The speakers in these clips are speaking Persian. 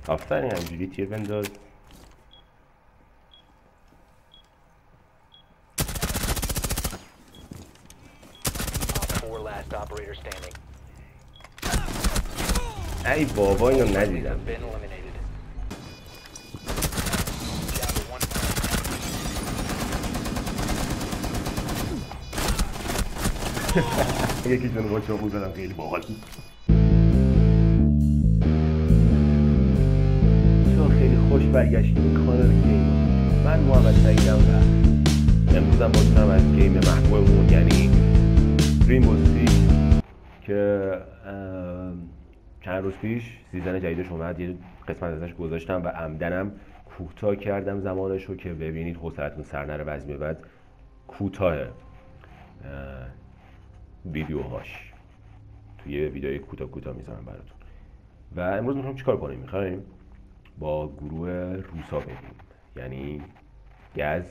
آفرین همجوری تیر بنداز. ای بابا اینو ندیدم. یکی جونو با چاقو زدم، خیلی باحال. خیلی خوش برگشتیم به کانال گیم. من محمد سعیدم و امروزم باتونم از گیم محبوبمون یعنی رینبو سیکس که چند روز پیش سیزن جدیدش اومد، یه قسمت ازش گذاشتم و عمدنم کوتاه کردم زمانشو که ببینید حوصلتون سر نره و از این به بعد کوتاه ویدیوهاش توی ویدیوی کوتاه میذارم براتون. و امروز میخوایم چیکار کنیم؟ میخوایم با گروه روسا بگیم، یعنی گز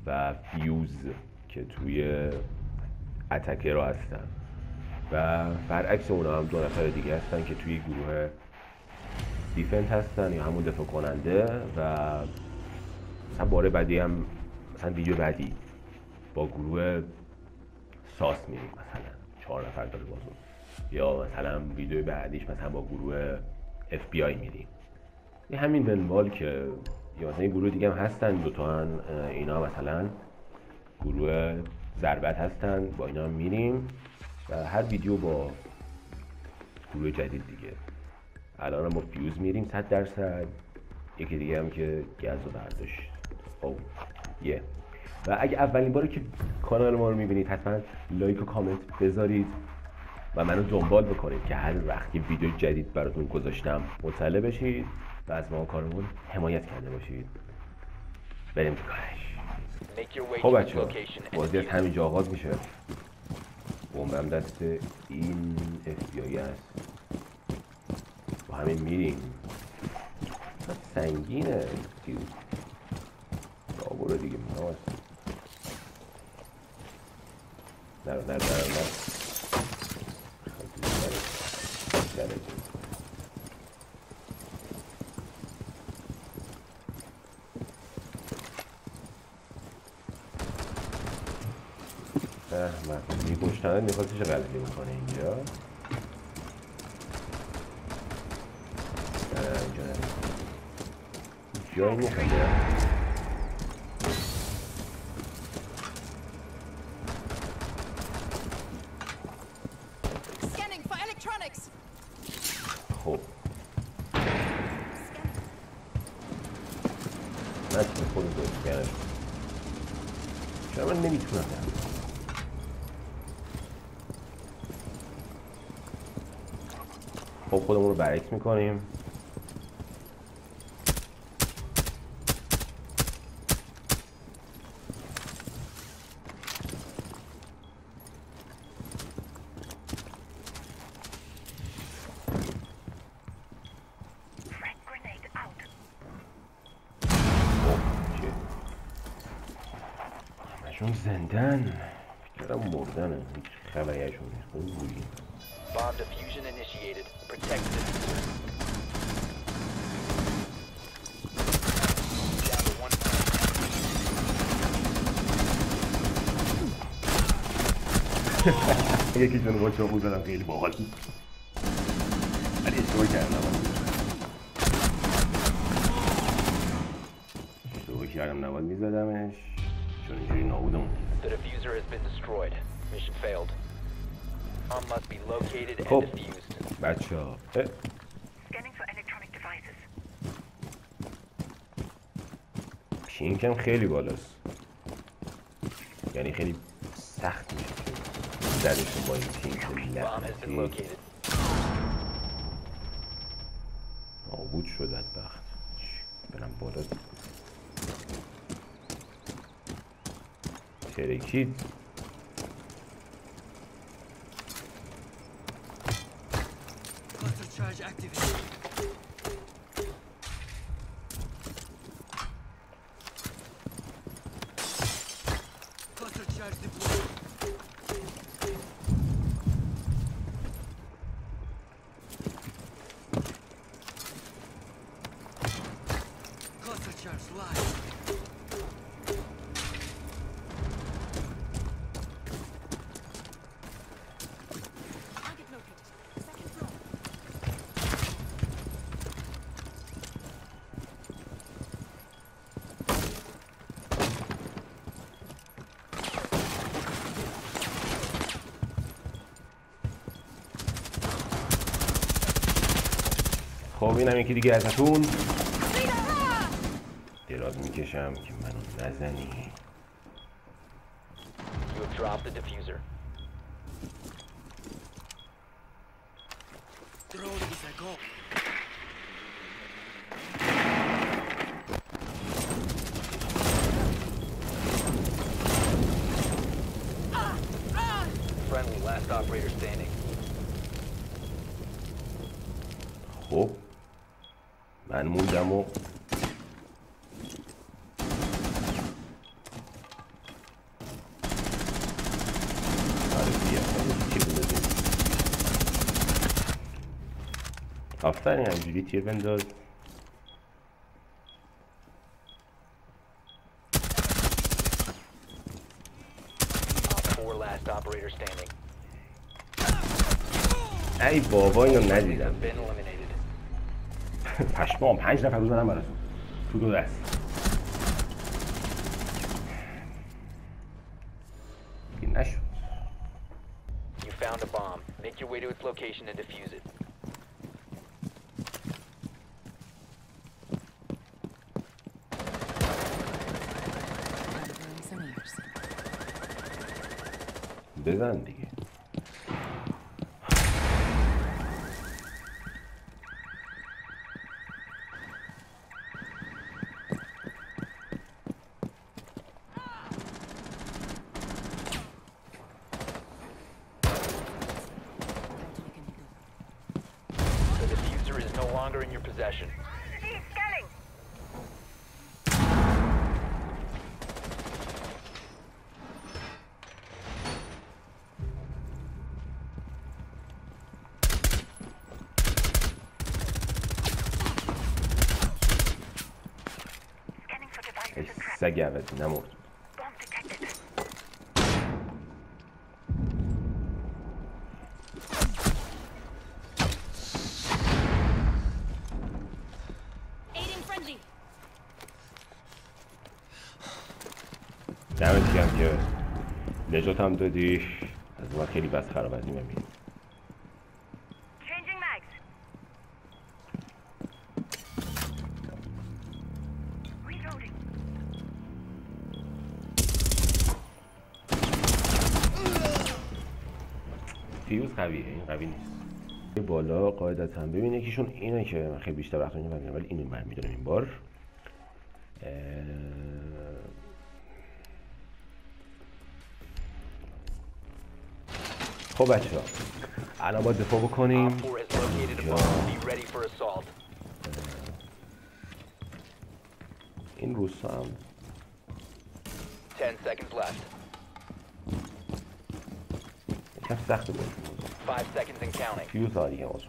و فیوز که توی اتکر رو هستن و برعکس اونا هم دو نفر دیگه هستن که توی گروه دیفنت هستن یا همون دفاع کننده. و مثلا باره بعدی هم مثلا ویدیو بعدی با گروه ساس میریم، مثلا 4 نفر داره بازون، یا مثلا ویدیو بعدیش مثلا با گروه FBI میریم. این همین دنبال که یا مثلا گروه دیگه هم هستن، دوتا اینا مثلا گروه ضربت هستن، با اینا هم میریم و هر ویدیو با گروه جدید دیگه. الان هم با فیوز میریم 100%. یکی دیگه هم که گز رو برداشت. و اگه اولین باره که کانال ما رو میبینید حتما لایک و کامنت بذارید و منو دنبال بکنید که هر وقت یه ویدیو جدید براتون گذاشتم مطلع بشید و از ما کارمون حمایت کرده باشید. بریم تو کارش. خب بچه ها، بازی از همینجا آغاز میشه. بمبم دست این FBI است، با همین میریم. سنگینه برو دیگه. نرو احمد میگوشتنه میخواد چه غلطی میکنه اینجا. اینجا نریم جایی میخواد. خب نتونه خود رو اسکنش. چرا من نمیتونم خب خودمون رو برعکس میکنیم. چون زندن فکرم مردنه، هیچ خبری ازشون نیست. اون بودی Bomb diffusion initiated. Protect the diffuser. Down to 1. یکی جونو با چاقو زدم، خیلی باحال. ولی اشتباه کردم، نباید میزدمش چون اینجوری نابودم. The diffuser has been destroyed. Mission failed. Bomb must be located and خب defused. بچه‌ها Scanning for electronic devices. پینکم خیلی بالاست، یعنی خیلی سخت میشه زدشون با این پینک لعنتی. نابود شد بدبخت. برم بالا ترکید. Charge activated. Cluster charge deployed. خب اینم یکی دیگه ازتون. دراز میکشم که منو نزنی. You have dropped the diffuser. Drone is a go. Friendly, last operator standing. خب من موندم و آفرین همجوری تیر بنداز. Op 4 last operator standing. ای بابا اینو Friendlies ندیدم. have been eliminated. پشمام 5 نفر بزنم براتون تو دو دست. این نشد. You found a bomb. Make your way to its location and defuse it. بزن دیگه. The diffuser is no longer in your possession. He's scanning. Scanning for devices ای and traps. سگ عوضی نمرد. Bomb detected. Aiding friendly. دمت گرم که نجاتم دادی. از من خیلی بس خراب از این میبینی. Changing mags. Reloading. فیوز قویه، این قوی نیست. یه بالا قاعدتا ببین یکیشون اینه که من خیلی بیشتر وقت اینو برمیدارم، ولی اینو برمیدارم این بار. خب بچه ها الان باید دفاع بکنیم. Op 4 has located a bomb. Be ready for assault. این روستا هم 10 seconds left. یکم سخته باشون 5 seconds and counting. فیوز ها دیگه واسه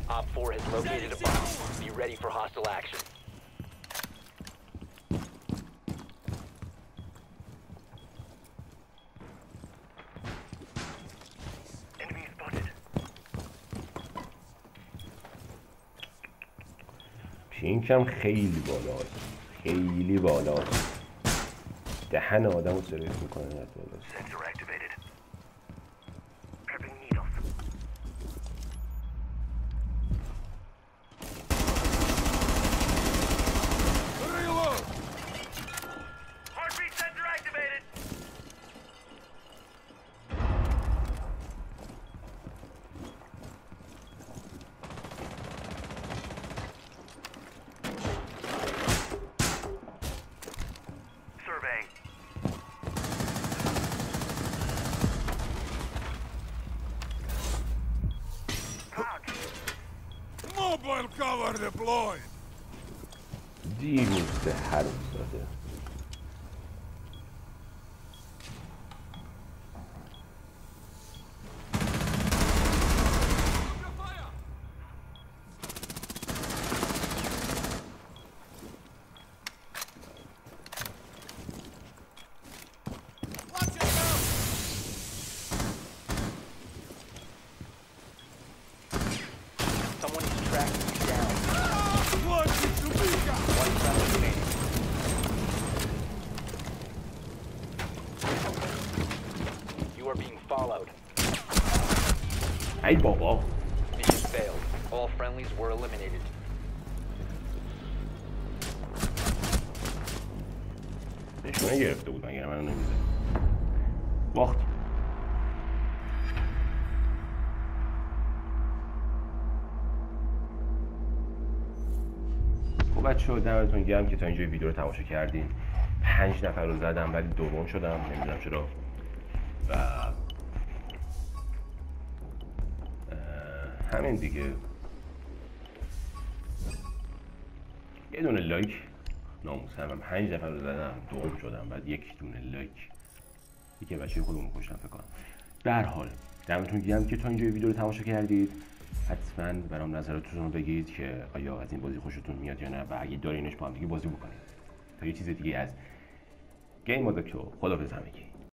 Op 4 has located a bomb. Be ready for hostile action. Enemy spotted. پینکم خیلی بالاست، خیلی بالاست. دهن آدم رو سرویس میکنه از بالاست. Sensor activated. Prepping needles. Reload. Heartbeat sensor activated. Surveying. Cloud. Mobile cover deployed. دیر نیسته هر افتاده. Watch it now. Someone is tracking you down. Watch it, Topeka. One friendly remaining. You are being followed. ای بابا All friendlies were eliminated. نشونه گرفته بود مگر منو نمیده باختیم. خب بچه‌ها دمتون گرم که تا اینجا ویدیو رو تماشا کردین. 5 نفر رو زدم ولی دوم شدم، نمیدونم چرا. و همین دیگه. یه دونه لایک ناموسم، 5 نفر رو زدم دوم شدم بعد یک دونه لایک. یکی بچه خودمون کشتم فکر کنم. به هر حال دمتون گرم که تا اینجا ویدیو رو تماشا کردید. حتما برام نظراتتون رو بگید که آیا از این بازی خوشتون میاد یا نه و اگه دارینش با هم دیگه بازی بکنید تا یه چیز دیگه از گیم مود دکتر. خداحافظ همگی.